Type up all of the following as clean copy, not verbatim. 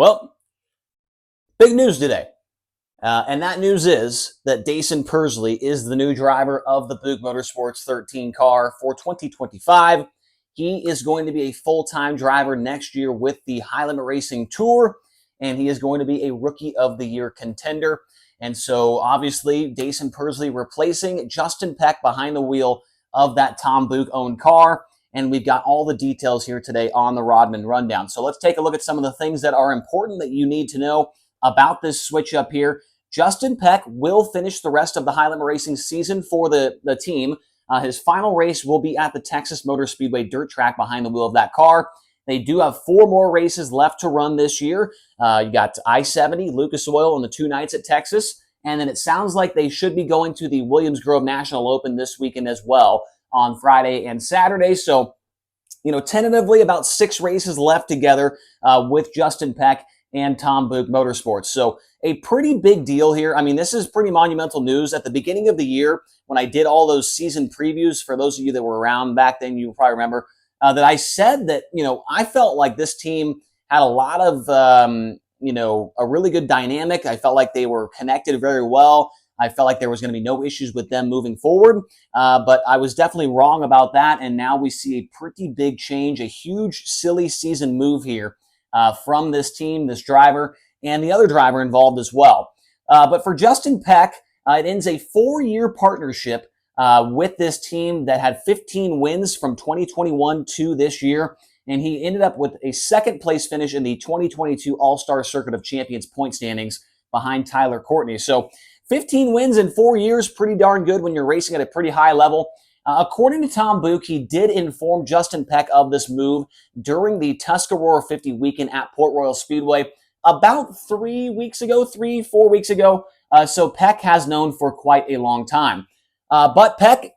Well, big news today. And that news is that Daison Pursley is the new driver of the Buch Motorsports 13 car for 2025. He is going to be a full-time driver next year with the High Limit Racing Tour, and he is going to be a Rookie of the Year contender. And so, obviously, Daison Pursley replacing Justin Peck behind the wheel of that Tom Buch-owned car. And we've got all the details here today on the Rodman Rundown. So let's take a look at some of the things that are important that you need to know about this switch up here. Justin Peck will finish the rest of the High Limit Racing season for the team. His final race will be at the Texas Motor Speedway dirt track behind the wheel of that car. They do have 4 more races left to run this year. You got I-70, Lucas Oil, and the 2 nights at Texas. And then it sounds like they should be going to the Williams Grove National Open this weekend as well on Friday and Saturday. So, tentatively about 6 races left together with Justin Peck and Tom Buch Motorsports. So a pretty big deal here. I mean, this is pretty monumental news. At the beginning of the year, when I did all those season previews, for those of you that were around back then, you probably remember that I said that, I felt like this team had a lot of, a really good dynamic. I felt like they were connected very well. I felt like there was going to be no issues with them moving forward, but I was definitely wrong about that, and now we see a pretty big change, a huge, silly season move here from this team, this driver, and the other driver involved as well. But for Justin Peck, it ends a 4-year partnership with this team that had 15 wins from 2021 to this year, and he ended up with a second-place finish in the 2022 All-Star Circuit of Champions point standings behind Tyler Courtney. So 15 wins in 4 years, pretty darn good when you're racing at a pretty high level. According to Tom Buch, he did inform Justin Peck of this move during the Tuscarora 50 weekend at Port Royal Speedway about 3 weeks ago, 4 weeks ago. So Peck has known for quite a long time. But Peck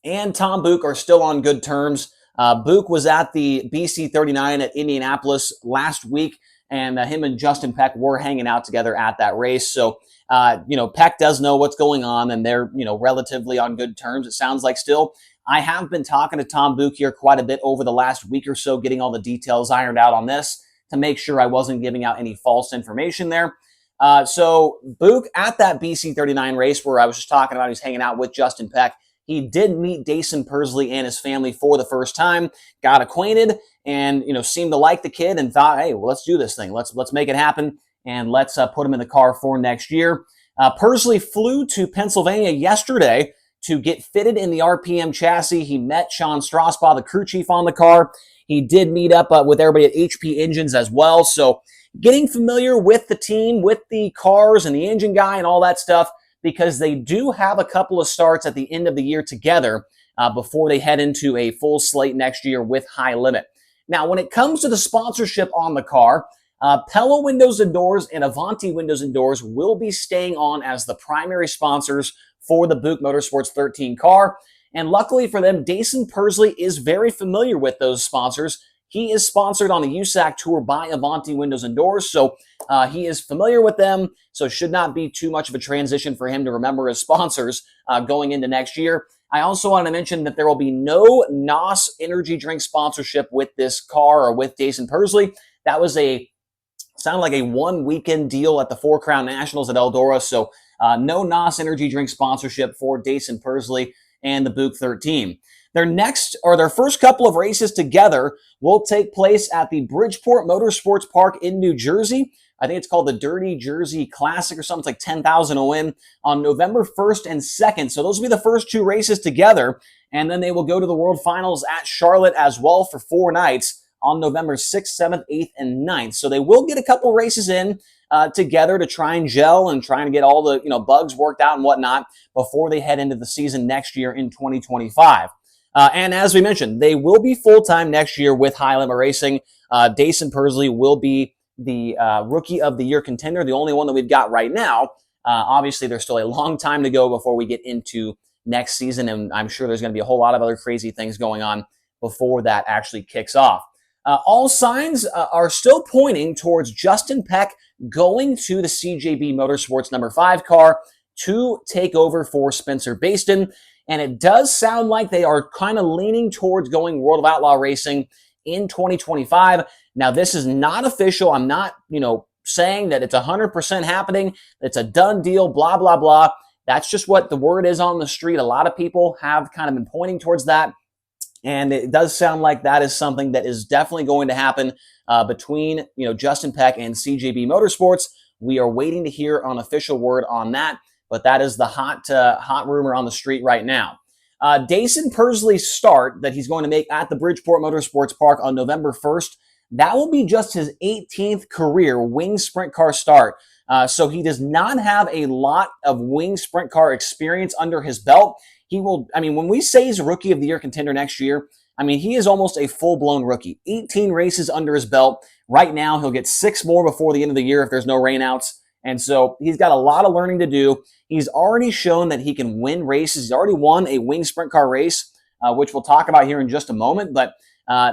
and Tom Buch are still on good terms. Buch was at the BC 39 at Indianapolis last week, and him and Justin Peck were hanging out together at that race. So, Peck does know what's going on, and they're, relatively on good terms, it sounds like still. I have been talking to Tom Buch here quite a bit over the last week or so, getting all the details ironed out on this to make sure I wasn't giving out any false information there. So Buch at that BC 39 race where I was just talking about, he's hanging out with Justin Peck. He did meet Daison Pursley and his family for the first time, got acquainted, and seemed to like the kid and thought, hey, well, let's do this thing. Let's make it happen, and let's put him in the car for next year. Pursley flew to Pennsylvania yesterday to get fitted in the RPM chassis. He met Sean Strasbaugh, the crew chief on the car. He did meet up with everybody at HP Engines as well. So getting familiar with the team, with the cars and the engine guy and all that stuff, because they do have a couple of starts at the end of the year together before they head into a full slate next year with High Limit. Now, when it comes to the sponsorship on the car, Pella Windows and Doors and Avanti Windows and Doors will be staying on as the primary sponsors for the Buch Motorsports 13 car. And luckily for them, Daison Pursley is very familiar with those sponsors. He is sponsored on the USAC Tour by Avanti Windows and Doors, so he is familiar with them, so should not be too much of a transition for him to remember his sponsors going into next year. I also want to mention that there will be no NOS energy drink sponsorship with this car or with Daison Pursley. That was sounded like a 1-weekend deal at the Four Crown Nationals at Eldora, so no NOS energy drink sponsorship for Daison Pursley and the Buch 13. Their first couple of races together will take place at the Bridgeport Motorsports Park in New Jersey. I think it's called the Dirty Jersey Classic or something. It's like 10,000 to win on November 1st and 2nd. So those will be the first 2 races together. And then they will go to the World Finals at Charlotte as well for 4 nights on November 6th, 7th, 8th, and 9th. So they will get a couple races in together to try and gel and try and get all the bugs worked out and whatnot before they head into the season next year in 2025. And as we mentioned, they will be full-time next year with High Limit Racing. Daison Pursley will be the Rookie of the Year contender, the only one that we've got right now. Obviously, there's still a long time to go before we get into next season, and I'm sure there's going to be a whole lot of other crazy things going on before that actually kicks off. All signs are still pointing towards Justin Peck going to the CJB Motorsports number 5 car to take over for Spencer Baston. And it does sound like they are kind of leaning towards going World of Outlaw Racing in 2025. Now, this is not official. I'm not, saying that it's 100% happening. It's a done deal, blah, blah, blah. That's just what the word is on the street. A lot of people have kind of been pointing towards that. And it does sound like that is something that is definitely going to happen between, Justin Peck and CJB Motorsports. We are waiting to hear an official word on that, but that is the hot rumor on the street right now. Daison Pursley's start that he's going to make at the Bridgeport Motorsports Park on November 1st, that will be just his 18th career wing sprint car start. So he does not have a lot of wing sprint car experience under his belt. He will, when we say he's a Rookie of the Year contender next year, he is almost a full-blown rookie. 18 races under his belt. Right now, he'll get 6 more before the end of the year if there's no rainouts. And so he's got a lot of learning to do. He's already shown that he can win races. He's already won a wing sprint car race, which we'll talk about here in just a moment. But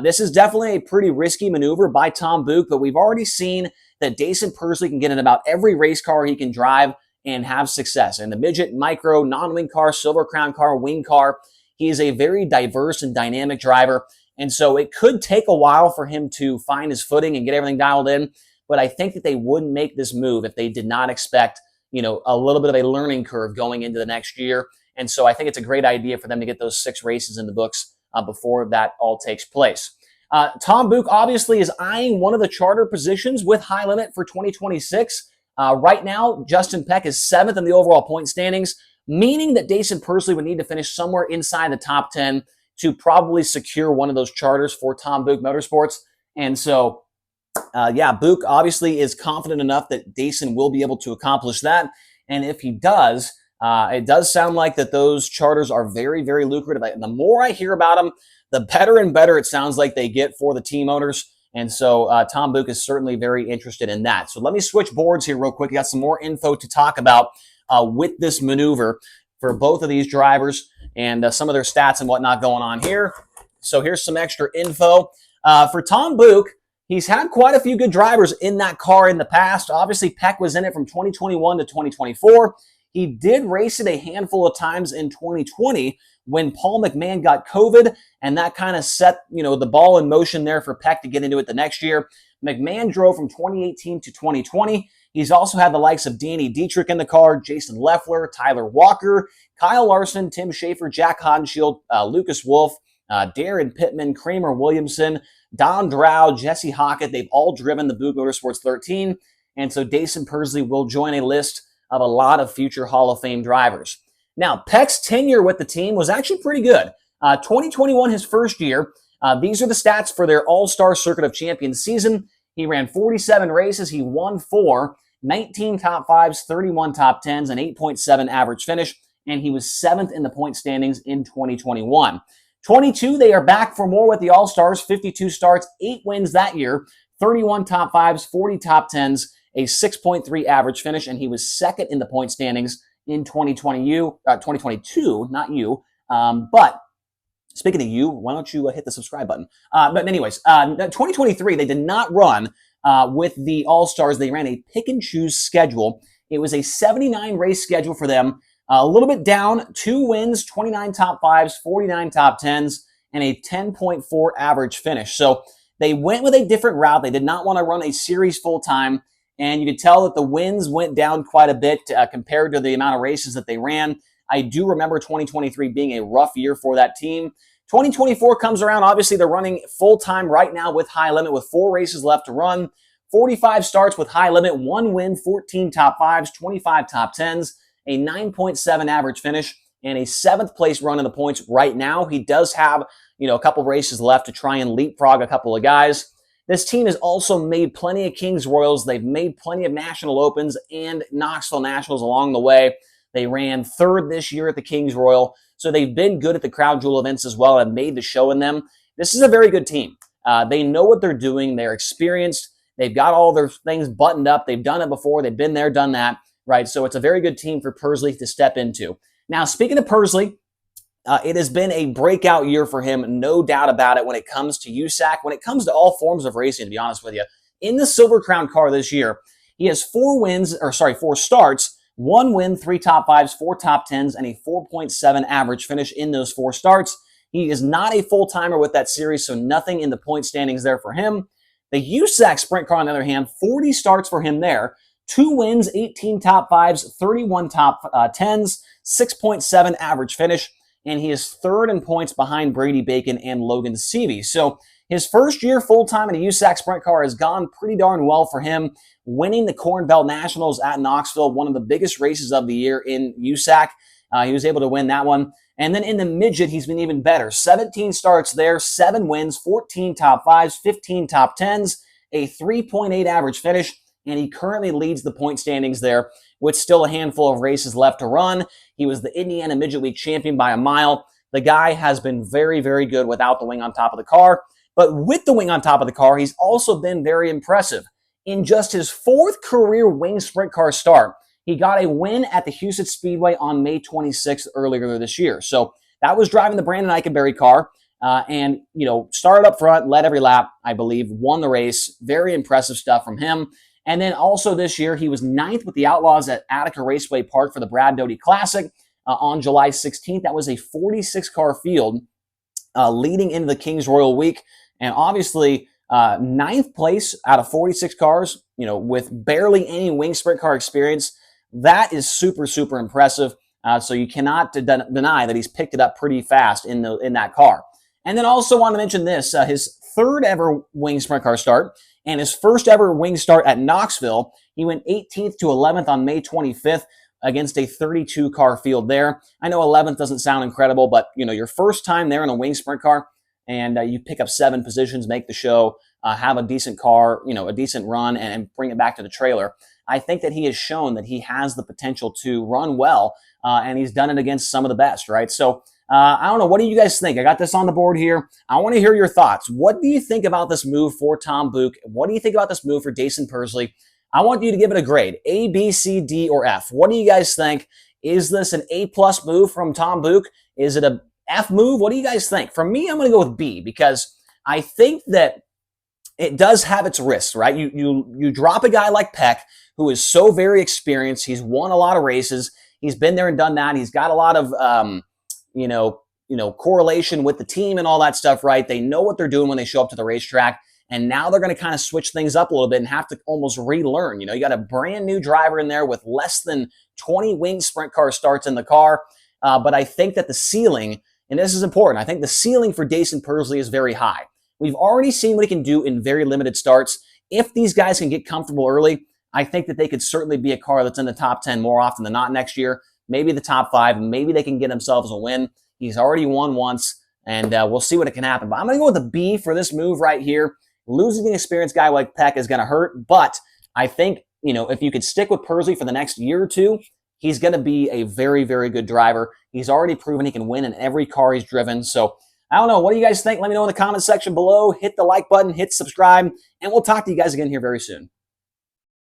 this is definitely a pretty risky maneuver by Tom Buch, but we've already seen that Daison Pursley can get in about every race car he can drive and have success. And the midget, micro, non-wing car, silver crown car, wing car, he is a very diverse and dynamic driver. And so it could take a while for him to find his footing and get everything dialed in. But I think that they wouldn't make this move if they did not expect, a little bit of a learning curve going into the next year. And so I think it's a great idea for them to get those 6 races in the books before that all takes place. Tom Buch obviously is eyeing one of the charter positions with High Limit for 2026. Right now, Justin Peck is 7th in the overall point standings, meaning that Daison Pursley would need to finish somewhere inside the top 10 to probably secure one of those charters for Tom Buch Motorsports. And so, Buch obviously is confident enough that Daison will be able to accomplish that. And if he does, it does sound like that those charters are very, very lucrative. And the more I hear about them, the better and better it sounds like they get for the team owners. And so Tom Buch is certainly very interested in that. So let me switch boards here real quick. I got some more info to talk about with this maneuver for both of these drivers and some of their stats and whatnot going on here. So here's some extra info. For Tom Buch, he's had quite a few good drivers in that car in the past. Obviously, Peck was in it from 2021 to 2024. He did race it a handful of times in 2020 when Paul McMahon got COVID, and that kind of set, the ball in motion there for Peck to get into it the next year. McMahon drove from 2018 to 2020. He's also had the likes of Danny Dietrich in the car, Jason Leffler, Tyler Walker, Kyle Larson, Tim Schaefer, Jack Hodenshield, Lucas Wolf, Darren Pittman, Kramer Williamson, Don Drow, Jesse Hockett. They've all driven the Buch Motorsports 13, and so Daison Pursley will join a list of a lot of future Hall of Fame drivers. Now, Peck's tenure with the team was actually pretty good. 2021, his first year. These are the stats for their All-Star Circuit of Champions season. He ran 47 races. He won 4, 19 top 5s, 31 top 10s, an 8.7 average finish, and he was 7th in the point standings in 2021. 22, they are back for more with the All-Stars, 52 starts, 8 wins that year, 31 top 5s, 40 top 10s, a 6.3 average finish, and he was 2nd in the point standings in 2022, not you. But speaking of you, why don't you hit the subscribe button? But anyways, 2023, they did not run with the All-Stars. They ran a pick-and-choose schedule. It was a 79 race schedule for them. A little bit down, 2 wins, 29 top 5s, 49 top 10s, and a 10.4 average finish. So they went with a different route. They did not want to run a series full-time. And you could tell that the wins went down quite a bit compared to the amount of races that they ran. I do remember 2023 being a rough year for that team. 2024 comes around. Obviously, they're running full-time right now with High Limit with 4 races left to run. 45 starts with High Limit, 1 win, 14 top 5s, 25 top 10s, a 9.7 average finish, and a 7th place run in the points right now. He does have, a couple races left to try and leapfrog a couple of guys. This team has also made plenty of Kings Royals. They've made plenty of National Opens and Knoxville Nationals along the way. They ran 3rd this year at the Kings Royal. So they've been good at the Crown Jewel events as well and made the show in them. This is a very good team. They know what they're doing. They're experienced. They've got all their things buttoned up. They've done it before. They've been there, done that, right? So it's a very good team for Pursley to step into. Now, speaking of Pursley, it has been a breakout year for him, no doubt about it, when it comes to USAC, when it comes to all forms of racing, to be honest with you. In the Silver Crown car this year, he has 4 starts, 1 win, 3 top 5s, 4 top 10s, and a 4.7 average finish in those 4 starts. He is not a full-timer with that series, so nothing in the point standings there for him. The USAC Sprint Car, on the other hand, 40 starts for him there. 2 wins, 18 top 5s, 31 top 10s, 6.7 average finish, and he is third in points behind Brady Bacon and Logan Seavey. So his first year full-time in a USAC Sprint Car has gone pretty darn well for him, winning the Corn Belt Nationals at Knoxville, one of the biggest races of the year in USAC. He was able to win that one. And then in the midget, he's been even better. 17 starts there, 7 wins, 14 top 5s, 15 top 10s, a 3.8 average finish, and he currently leads the point standings there with still a handful of races left to run. He was the Indiana Midget Week champion by a mile. The guy has been very, very good without the wing on top of the car. But with the wing on top of the car, he's also been very impressive. In just his 4th career wing sprint car start, he got a win at the Houston Speedway on May 26th earlier this year. So that was driving the Brandon Eichenberry car and, started up front, led every lap, I believe, won the race. Very impressive stuff from him. And then also this year, he was 9th with the Outlaws at Attica Raceway Park for the Brad Doty Classic on July 16th. That was a 46-car field leading into the Kings Royal Week. And obviously, 9th place out of 46 cars, with barely any wing sprint car experience. That is super, super impressive. So you cannot deny that he's picked it up pretty fast in that car. And then also want to mention this, his 3rd ever wing sprint car start and his 1st ever wing start at Knoxville. He went 18th to 11th on May 25th against a 32-car field there. I know 11th doesn't sound incredible, but your first time there in a wing sprint car, and you pick up 7 positions, make the show, have a decent car, a decent run, and bring it back to the trailer. I think that he has shown that he has the potential to run well, and he's done it against some of the best, right? So I don't know. What do you guys think? I got this on the board here. I want to hear your thoughts. What do you think about this move for Tom Buch? What do you think about this move for Daison Pursley? I want you to give it a grade, A, B, C, D, or F. What do you guys think? Is this an A+ move from Tom Buch? Is it a F move? What do you guys think? For me, I'm going to go with B because I think that it does have its risks, right? You drop a guy like Peck, who is so very experienced. He's won a lot of races. He's been there and done that. He's got a lot of, correlation with the team and all that stuff, right? They know what they're doing when they show up to the racetrack. And now they're going to kind of switch things up a little bit and have to almost relearn. You got a brand new driver in there with less than 20 wing sprint car starts in the car. But I think that the ceiling, and this is important, I think the ceiling for Daison Pursley is very high. We've already seen what he can do in very limited starts. If these guys can get comfortable early, I think that they could certainly be a car that's in the top 10 more often than not next year. Maybe the top 5. Maybe they can get themselves a win. He's already won once, and we'll see what can happen. But I'm going to go with a B for this move right here. Losing an experienced guy like Peck is going to hurt, but I think, if you could stick with Pursley for the next year or two, he's going to be a very, very good driver. He's already proven he can win in every car he's driven. So I don't know. What do you guys think? Let me know in the comment section below. Hit the like button, hit subscribe, and we'll talk to you guys again here very soon.